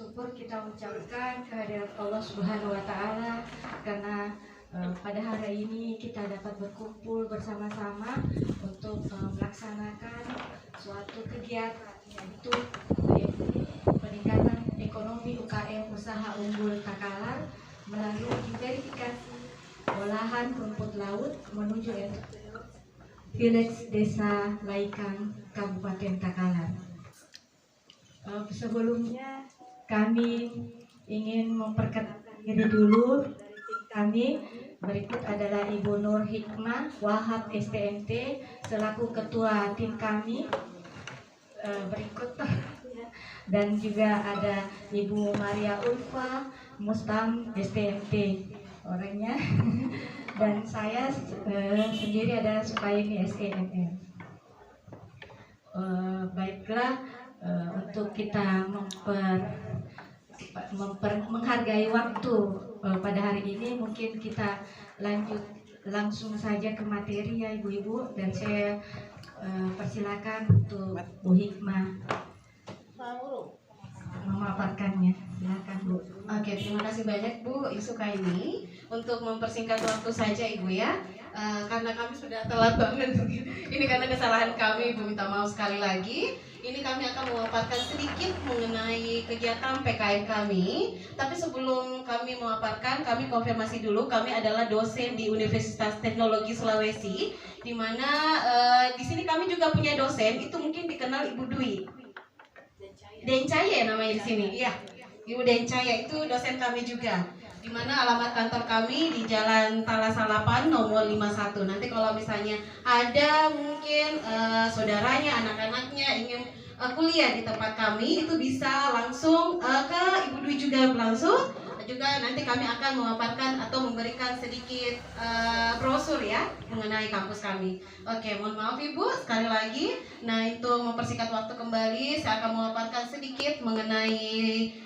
syukur kita ucapkan kehadirat Allah Subhanahu wa Ta'ala karena pada hari ini kita dapat berkumpul bersama-sama untuk melaksanakan suatu kegiatan, yaitu peningkatan ekonomi UKM usaha unggul Takalar melalui verifikasi olahan rumput laut menuju village Desa Laikang Kabupaten Takalar. Sebelumnya kami ingin memperkenalkan diri dulu dari tim kami. Berikut adalah Ibu Nur Hikmah Wahab STMT selaku ketua tim kami. Berikut dan juga ada Ibu Maria Ulfa Mustam STMT orangnya dan saya sendiri adalah Sukaini SEMM. Baiklah, untuk kita menghargai waktu pada hari ini, mungkin kita langsung saja ke materi ya ibu-ibu, dan saya persilakan untuk Bu Hikmah memaparkannya. Silakan Bu. Oke, terima kasih banyak Bu Sukaini untuk mempersingkat waktu saja Ibu ya. Karena kami sudah telat banget. Ini karena kesalahan kami, Ibu minta maaf sekali lagi. Ini kami akan memaparkan sedikit mengenai kegiatan PKM kami. Tapi sebelum kami memaparkan, kami konfirmasi dulu. Kami adalah dosen di Universitas Teknologi Sulawesi, di mana di sini kami juga punya dosen. Itu mungkin dikenal Ibu Dwi Dencaya namanya di sini. Iya, Ibu Dencaya itu dosen kami juga. Di mana alamat kantor kami di Jalan Talasalapan nomor 51. Nanti kalau misalnya ada mungkin saudaranya, anak-anaknya ingin kuliah di tempat kami, itu bisa langsung ke Ibu Dwi juga langsung. Juga nanti kami akan memaparkan atau memberikan sedikit brosur ya mengenai kampus kami. Oke, mohon maaf Ibu sekali lagi. Nah, itu mempersingkat waktu kembali, saya akan memaparkan sedikit mengenai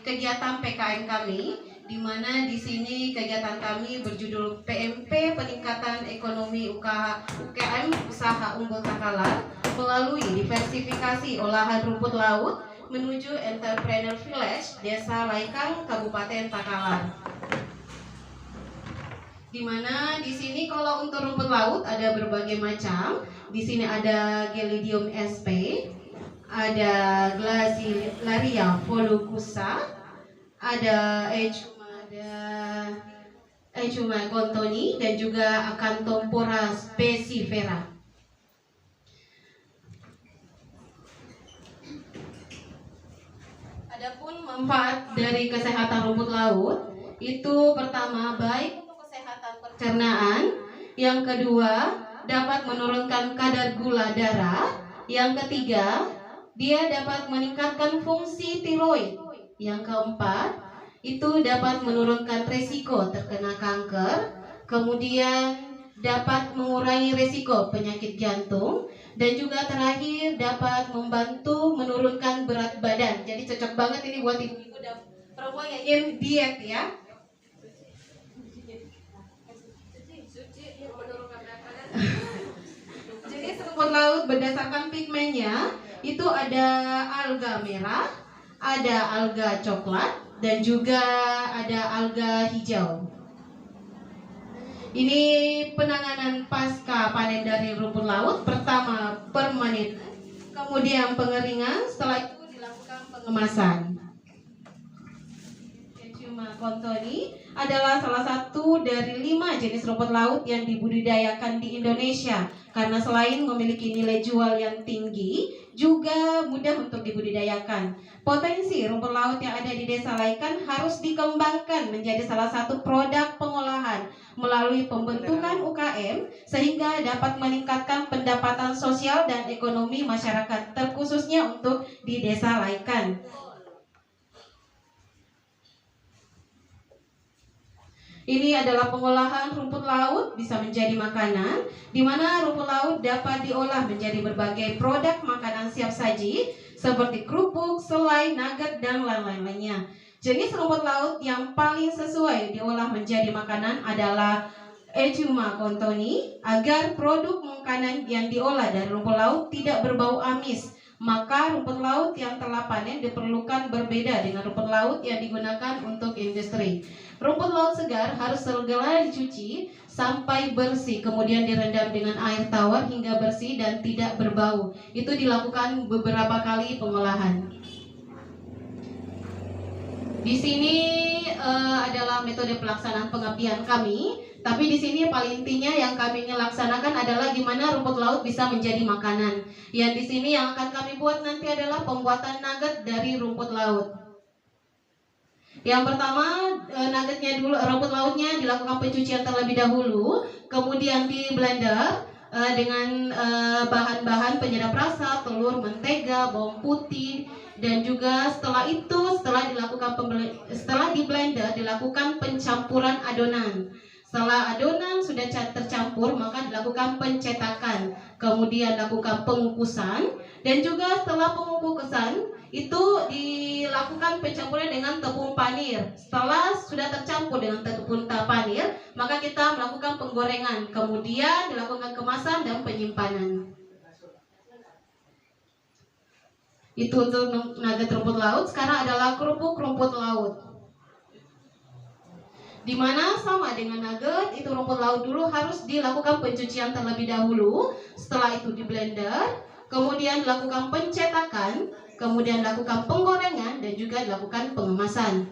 kegiatan PKM kami, di mana di sini kegiatan kami berjudul PMP Peningkatan Ekonomi UKM Usaha Unggul Takalar melalui diversifikasi olahan rumput laut menuju Entrepreneur Village Desa Laikang Kabupaten Takalar. Di mana di sini kalau untuk rumput laut ada berbagai macam. Di sini ada Gelidium sp, ada Glacilaria volucusa, ada Echuma gontoni, dan juga Acanthophora specifera. Adapun manfaat dari kesehatan rumput laut itu pertama baik untuk kesehatan pencernaan, yang kedua dapat menurunkan kadar gula darah, yang ketiga dia dapat meningkatkan fungsi tiroid, yang keempat itu dapat menurunkan resiko terkena kanker, kemudian dapat mengurangi resiko penyakit jantung, dan juga terakhir dapat membantu menurunkan berat badan. Jadi cocok banget ini buat ibu-ibu dan perempuan yang ingin diet ya. Jadi rumput laut berdasarkan pigmennya itu ada alga merah, ada alga coklat, dan juga ada alga hijau. Ini penanganan pasca panen dari rumput laut. Pertama permanen, kemudian pengeringan, setelah itu dilakukan pengemasan. Echuma gontoni adalah salah satu dari 5 jenis rumput laut yang dibudidayakan di Indonesia. Karena selain memiliki nilai jual yang tinggi, juga mudah untuk dibudidayakan. Potensi rumput laut yang ada di Desa Laikang harus dikembangkan menjadi salah satu produk pengolahan melalui pembentukan UKM sehingga dapat meningkatkan pendapatan sosial dan ekonomi masyarakat, terkhususnya untuk di Desa Laikang. Ini adalah pengolahan rumput laut bisa menjadi makanan, di mana rumput laut dapat diolah menjadi berbagai produk makanan siap saji seperti kerupuk, selai, nugget, dan lain-lainnya. Jenis rumput laut yang paling sesuai diolah menjadi makanan adalah Echuma gontoni, agar produk makanan yang diolah dari rumput laut tidak berbau amis, maka rumput laut yang telah panen diperlukan berbeda dengan rumput laut yang digunakan untuk industri. Rumput laut segar harus segera dicuci sampai bersih, kemudian direndam dengan air tawar hingga bersih dan tidak berbau. Itu dilakukan beberapa kali pengolahan. Di sini adalah metode pelaksanaan pengabdian kami. Tapi di sini paling intinya yang kami ingin laksanakan adalah gimana rumput laut bisa menjadi makanan. Yang di sini yang akan kami buat nanti adalah pembuatan nugget dari rumput laut. Yang pertama, nuggetnya dulu, rumput lautnya dilakukan pencucian terlebih dahulu, kemudian di blender dengan bahan-bahan penyedap rasa, telur, mentega, bawang putih, dan juga setelah di blender dilakukan pencampuran adonan. Setelah adonan sudah tercampur, maka dilakukan pencetakan, kemudian dilakukan pengukusan, dan juga setelah pengukusan itu dilakukan pencampuran dengan tepung panir. Setelah sudah tercampur dengan tepung panir, maka kita melakukan penggorengan, kemudian dilakukan kemasan dan penyimpanan. Itu untuk nugget rumput laut. Sekarang adalah kerupuk rumput laut, di mana sama dengan nugget, itu rumput laut dulu harus dilakukan pencucian terlebih dahulu, setelah itu di blender, kemudian dilakukan pencetakan, kemudian dilakukan penggorengan, dan juga dilakukan pengemasan.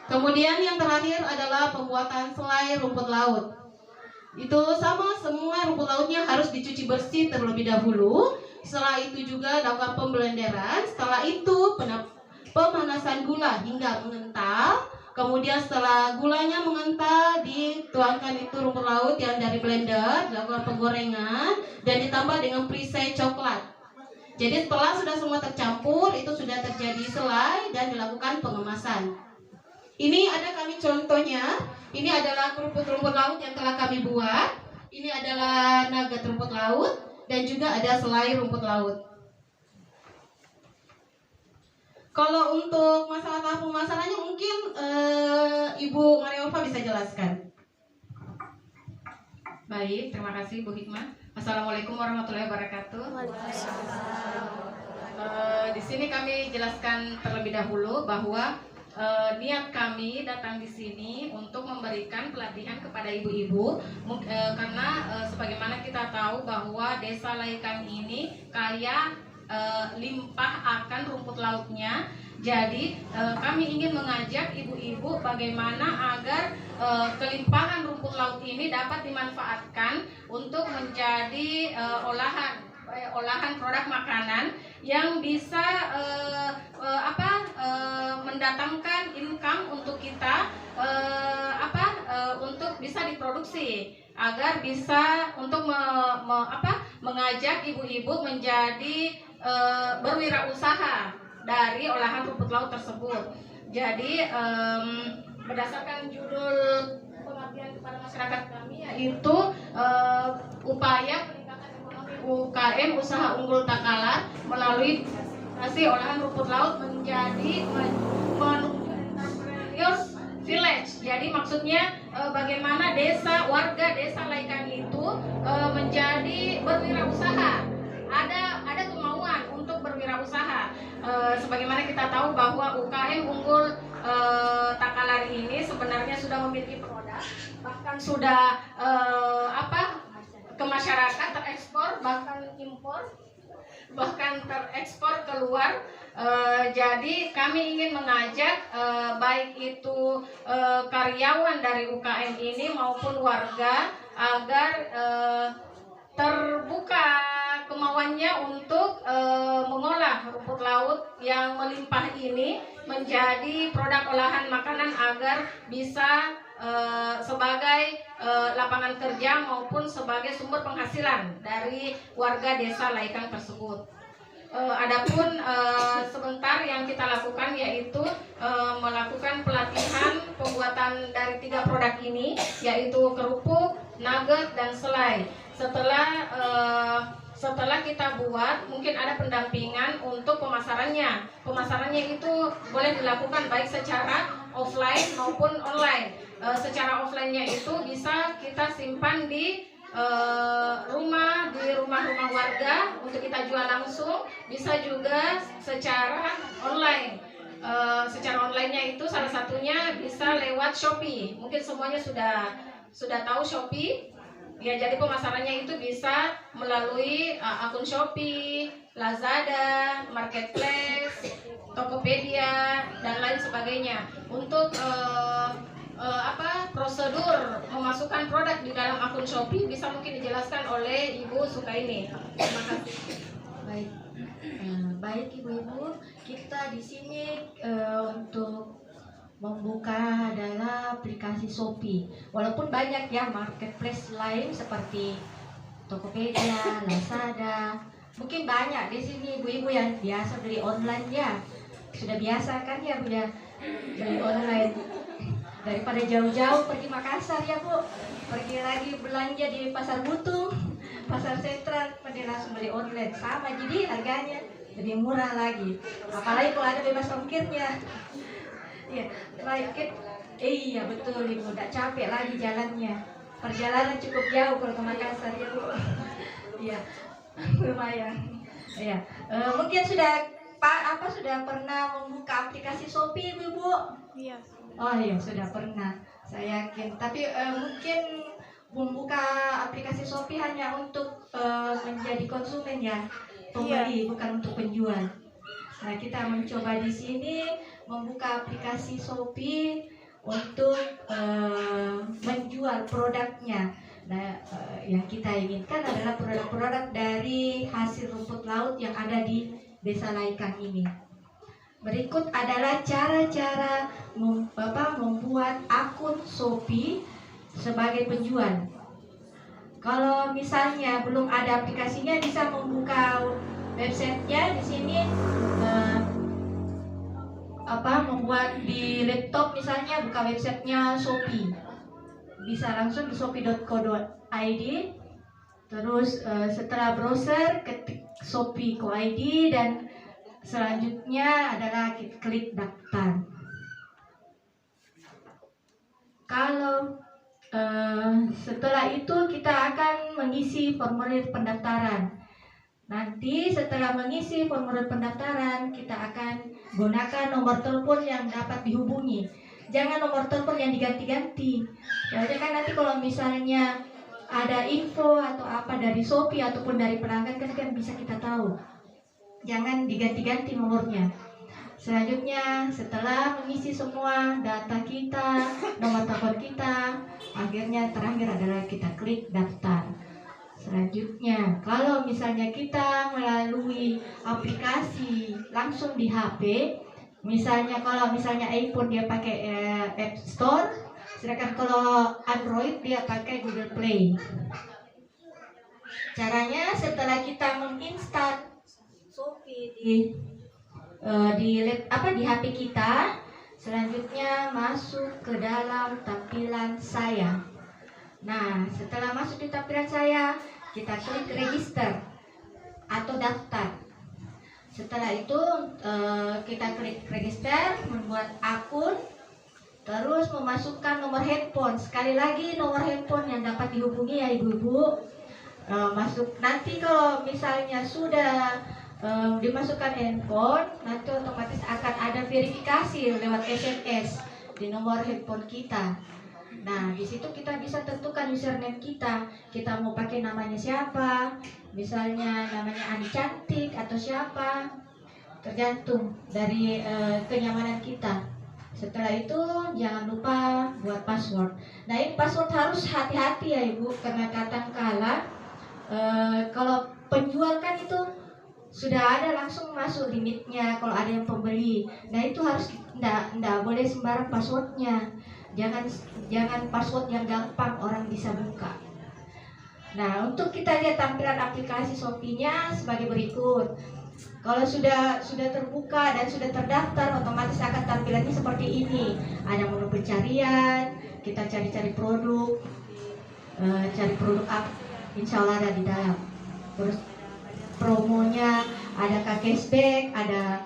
Kemudian yang terakhir adalah pembuatan selai rumput laut. Itu sama, semua rumput lautnya harus dicuci bersih terlebih dahulu. Setelah itu juga dilakukan pemblenderan, setelah itu pemanasan gula hingga mengental. Kemudian setelah gulanya mengental, dituangkan itu rumput laut yang dari blender, dilakukan penggorengan dan ditambah dengan perisai coklat. Jadi setelah sudah semua tercampur, itu sudah terjadi selai dan dilakukan pengemasan. Ini ada kami contohnya. Ini adalah kerupuk rumput laut yang telah kami buat. Ini adalah nugget rumput laut dan juga ada selai rumput laut. Kalau untuk masalah tahap pemasarannya mungkin Ibu Mariolfa bisa jelaskan. Baik, terima kasih Bu Hikmah. Assalamualaikum warahmatullahi wabarakatuh. Di sini kami jelaskan terlebih dahulu bahwa niat kami datang di sini untuk memberikan pelatihan kepada ibu-ibu, karena sebagaimana kita tahu bahwa Desa Laikan ini kaya limpah akan rumput lautnya. Jadi kami ingin mengajak ibu-ibu bagaimana agar kelimpahan rumput laut ini dapat dimanfaatkan untuk menjadi olahan produk makanan yang bisa mendatangkan income untuk kita, untuk bisa diproduksi, agar bisa untuk mengajak ibu-ibu menjadi berwirausaha dari olahan rumput laut tersebut. Jadi berdasarkan judul pengabdian kepada masyarakat kami, yaitu upaya peningkatan ekonomi UKM usaha unggul Takalar melalui hasil olahan rumput laut menjadi menuju entrepreneurs village. Jadi maksudnya bagaimana warga desa Laikan itu menjadi berwirausaha. Ada kemauan untuk berwirausaha. Sebagaimana kita tahu bahwa UKM unggul Takalar ini sebenarnya sudah memiliki produk, bahkan sudah ke masyarakat, terekspor, bahkan impor, bahkan terekspor keluar. Jadi kami ingin mengajak baik itu karyawan dari UKM ini maupun warga agar terbuka kemauannya untuk mengolah rumput laut yang melimpah ini menjadi produk olahan makanan agar bisa sebagai lapangan kerja maupun sebagai sumber penghasilan dari warga desa Laikan tersebut. Adapun sebentar yang kita lakukan yaitu melakukan pelatihan pembuatan dari 3 produk ini, yaitu kerupuk, nugget, dan selai. Setelah kita buat, mungkin ada pendampingan untuk pemasarannya. Pemasarannya itu boleh dilakukan baik secara offline maupun online. Secara offline-nya itu bisa kita simpan di rumah di rumah-rumah warga untuk kita jual langsung, bisa juga secara online. Secara onlinenya itu salah satunya bisa lewat Shopee. Mungkin semuanya sudah tahu Shopee. Ya, jadi pemasarannya itu bisa melalui akun Shopee, Lazada, Marketplace, Tokopedia, dan lain sebagainya. Untuk prosedur memasukkan produk di dalam akun Shopee bisa mungkin dijelaskan oleh Ibu Sukaini. Terima kasih. Baik, baik ibu-ibu, kita di sini untuk membuka adalah aplikasi Shopee. Walaupun banyak ya marketplace lain seperti Tokopedia, Lazada, mungkin banyak di sini ibu-ibu yang biasa beli online ya. Sudah biasa kan ya Bu ya beli online. Daripada jauh-jauh pergi Makassar ya Bu, pergi lagi belanja di Pasar Butung, Pasar Sentral, pada langsung beli online sama, jadi harganya lebih murah lagi. Apalagi kalau ada bebas ongkirnya. Ya, baik. Iya betul ibu, tidak capek lagi jalannya. Perjalanan cukup jauh kalau ke Makassar ya Bu. Iya, lumayan. Ya, mungkin sudah sudah pernah membuka aplikasi Shopee ibu? Iya. Oh iya sudah pernah, saya yakin. Tapi mungkin membuka aplikasi Shopee hanya untuk menjadi konsumen ya, pembeli, bukan untuk penjual. Nah, kita mencoba di sini membuka aplikasi Shopee untuk menjual produknya. Nah, yang kita inginkan adalah produk-produk dari hasil rumput laut yang ada di Desa Laikan ini. Berikut adalah cara-cara membuat akun Shopee sebagai penjual. Kalau misalnya belum ada aplikasinya, bisa membuka websitenya di sini. Membuat di laptop misalnya, buka websitenya Shopee, bisa langsung di shopee.co.id. Terus setelah browser ketik shopee.co.id dan selanjutnya adalah klik daftar. Kalau setelah itu kita akan mengisi formulir pendaftaran. Nanti setelah mengisi formulir pendaftaran, kita akan gunakan nomor telepon yang dapat dihubungi. Jangan nomor telepon yang diganti-ganti. Soalnya kan nanti kalau misalnya ada info atau apa dari Shopee ataupun dari pelanggan kan bisa kita tahu. Jangan diganti-ganti nomornya. Selanjutnya setelah mengisi semua data kita, nomor telepon kita, akhirnya terakhir adalah kita klik daftar. Selanjutnya, kalau misalnya kita melalui aplikasi langsung di HP, misalnya kalau misalnya iPhone dia pakai App Store, sedangkan kalau Android dia pakai Google Play. Caranya setelah kita menginstal Shopee di HP kita, selanjutnya masuk ke dalam tampilan saya. Nah, setelah masuk di tampilan saya, kita klik register atau daftar. Setelah itu kita klik register, membuat akun, terus memasukkan nomor handphone. Sekali lagi nomor handphone yang dapat dihubungi ya ibu-ibu. Masuk nanti kalau misalnya sudah dimasukkan handphone, nanti otomatis akan ada verifikasi lewat SMS di nomor handphone kita. Nah, di situ kita bisa tentukan username kita. Kita mau pakai namanya siapa? Misalnya namanya Ani Cantik atau siapa? Tergantung dari kenyamanan kita. Setelah itu jangan lupa buat password. Nah, ini password harus hati-hati ya Ibu, karena kadang-kala kalau penjual kan itu sudah ada langsung masuk limitnya kalau ada yang pembeli. Nah, itu harus enggak boleh sembarang passwordnya. Jangan password yang gampang orang bisa buka. Nah, untuk kita lihat tampilan aplikasi Shopee-nya sebagai berikut. Kalau sudah terbuka dan sudah terdaftar, otomatis akan tampilannya seperti ini. Ada menu pencarian, kita cari-cari produk, cari produk apa, insya Allah ada di dalam. Terus promonya, ada cashback, ada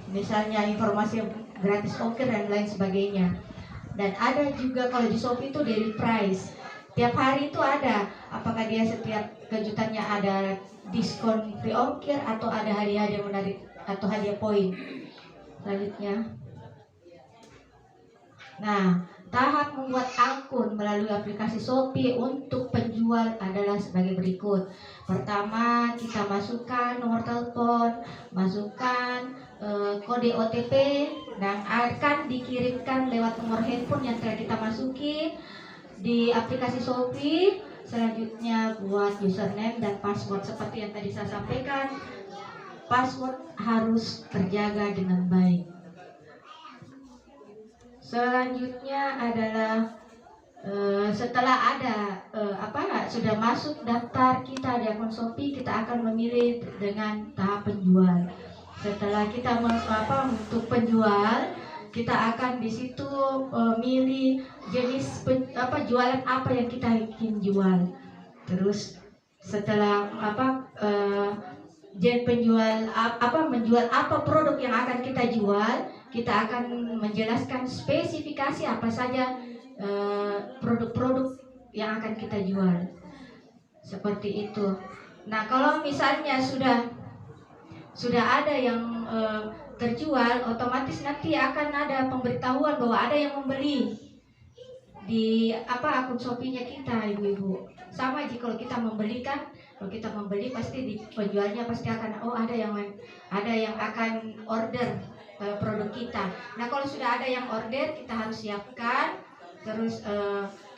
misalnya informasi gratis ongkir dan lain sebagainya. Dan ada juga kalau di Shopee itu daily price. tiap hari itu ada. Apakah dia setiap kejutannya ada diskon free ongkir atau ada hadiah-hadiah menarik atau hadiah poin. Selanjutnya. Nah, tahap membuat akun melalui aplikasi Shopee untuk penjual adalah sebagai berikut. Pertama, kita masukkan nomor telepon, masukkan kode OTP, dan akan dikirimkan lewat nomor handphone yang telah kita masuki di aplikasi Shopee. Selanjutnya buat username dan password seperti yang tadi saya sampaikan. Password harus terjaga dengan baik. Selanjutnya adalah setelah ada sudah masuk daftar kita di akun Shopee, kita akan memilih dengan tahap penjual. Setelah kita untuk penjual, kita akan di situ milih jenis jualan apa yang kita ingin jual. Terus setelah menjual apa produk yang akan kita jual, kita akan menjelaskan spesifikasi apa saja produk-produk yang akan kita jual. Seperti itu. Nah, kalau misalnya sudah ada yang terjual, otomatis nanti akan ada pemberitahuan bahwa ada yang membeli di akun Shopee-nya kita, ibu-ibu. Sama jika kalau kita membeli pasti di penjualnya pasti akan ada yang akan order produk kita. Nah, kalau sudah ada yang order, kita harus siapkan. Terus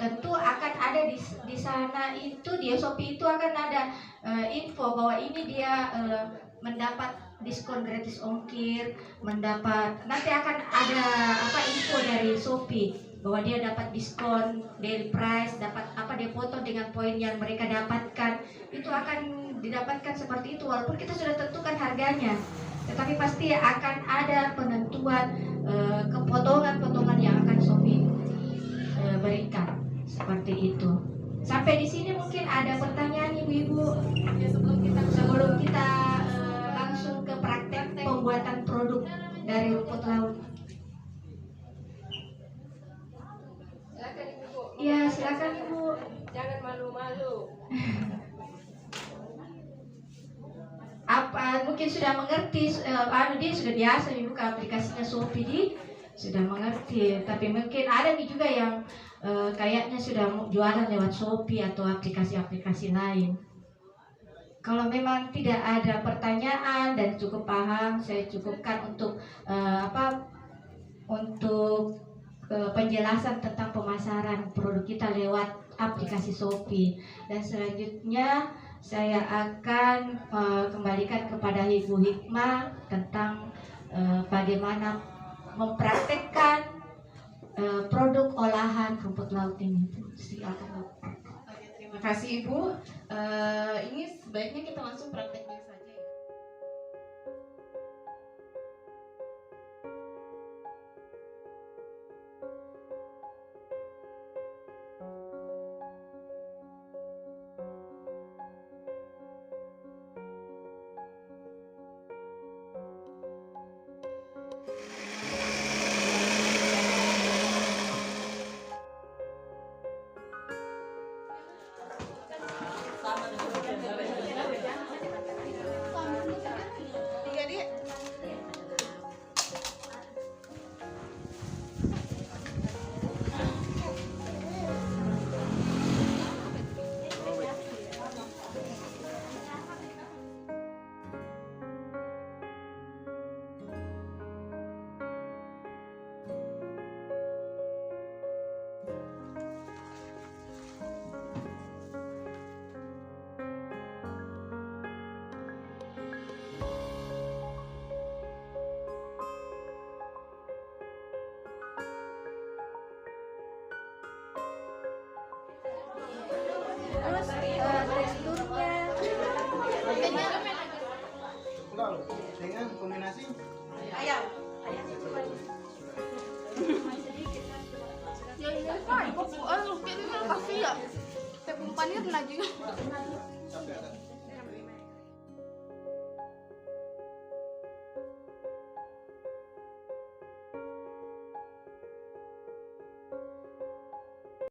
tentu akan ada di sana itu di Shopee itu akan ada info bahwa ini dia mendapat diskon gratis ongkir, nanti akan ada info dari Shopee bahwa dia dapat diskon daily price, dapat dia foto dengan poin yang mereka dapatkan. Itu akan didapatkan seperti itu walaupun kita sudah tentukan harganya. Tetapi pasti akan ada penentuan kepotongan-potongan yang akan Shopee berikan. Seperti itu. Sampai di sini mungkin ada pertanyaan ibu-ibu Ya, sebelum kita langsung ke praktek pembuatan produk dari rumput laut. Silakan Ibu. Iya, silakan Ibu. Jangan malu-malu. Mungkin sudah mengerti, dia sudah biasa buka aplikasinya Shopee, sudah mengerti. Tapi mungkin ada nih juga yang kayaknya sudah jualan lewat Shopee atau aplikasi-aplikasi lain. Kalau memang tidak ada pertanyaan dan cukup paham, saya cukupkan untuk penjelasan tentang pemasaran produk kita lewat aplikasi Shopee. Dan selanjutnya saya akan kembalikan kepada Ibu Hikmah tentang bagaimana mempraktekkan produk olahan rumput laut ini. Silakan. Oke, terima kasih Ibu. Ini sebaiknya kita langsung prakteknya saja ya. Terus teksturnya dengan kombinasi ayam. Ya ini kan, kok kasih ya. Tepung panir lagi. sampai ada